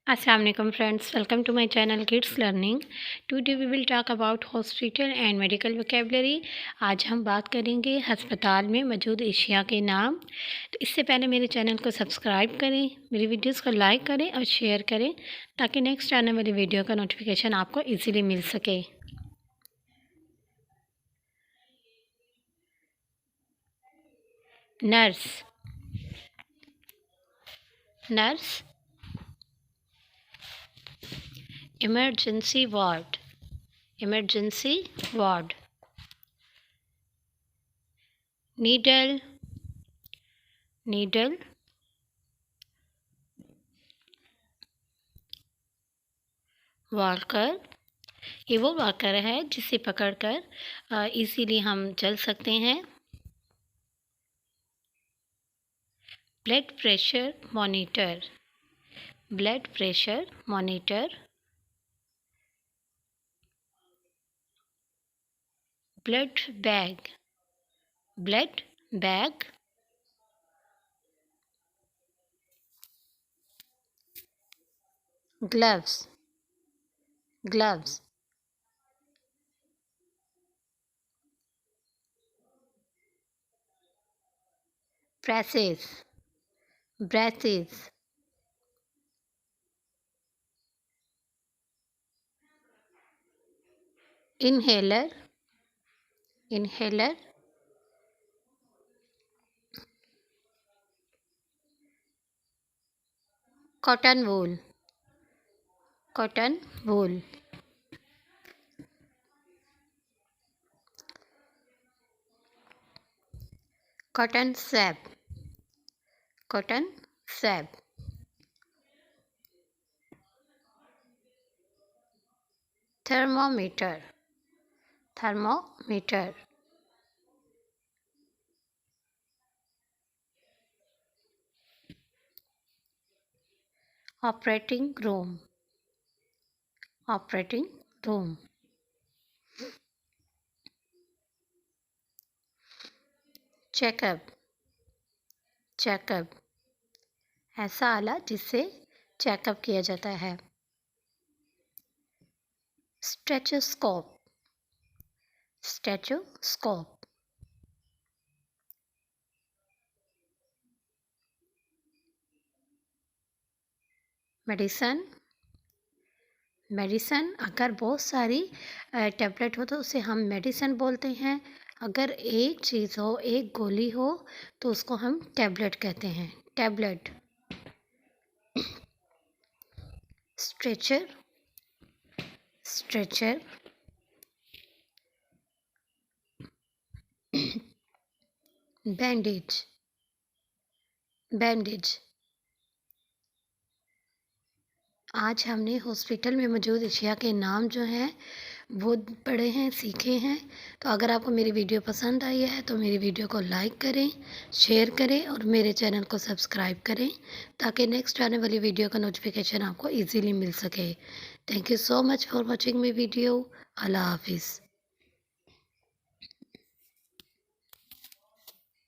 Assalamualaikum friends, welcome to my channel Kids Learning. Today we will talk about hospital and medical vocabulary. आज हम बात करेंगे अस्पताल में मौजूद एशिया के नाम। तो इससे पहले मेरे चैनल को सब्सक्राइब करें, मेरी वीडियोस को लाइक करें और शेयर करें ताकि नेक्स्ट आने वाली वीडियो का नोटिफिकेशन आपको इजीली मिल सके। Nurse, nurse. Emergency ward, emergency ward. Needle, needle. Walker, ये वो वॉकर है जिसे पकड़कर इजीली हम चल सकते हैं। Blood pressure monitor, blood pressure monitor. Blood bag, blood bag. Gloves, gloves. Braces, braces. Inhaler, inhaler. Cotton wool, cotton wool. Cotton swab, cotton swab. Thermometer, thermometer. Operating room, operating room. Checkup, checkup. ऐसा आला जिससे checkup किया जाता है। Stethoscope, stethoscope. Medicine, medicine. अगर बहुत सारी tablet हो तो उसे हम मेडिसन बोलते हैं। अगर एक चीज़ हो, एक गोली हो तो उसको हम टैबलेट कहते हैं, tablet. Stretcher, stretcher. Bandage, bandage. आज हमने हॉस्पिटल में मौजूद अशिया के नाम जो हैं वो पढ़े हैं, सीखे हैं। तो अगर आपको मेरी वीडियो पसंद आई है तो मेरी वीडियो को लाइक करें, शेयर करें और मेरे चैनल को सब्सक्राइब करें ताकि नेक्स्ट आने वाली वीडियो का नोटिफिकेशन आपको इजीली मिल सके। Thank you so much for watching my video. अल्लाह हाफिज़।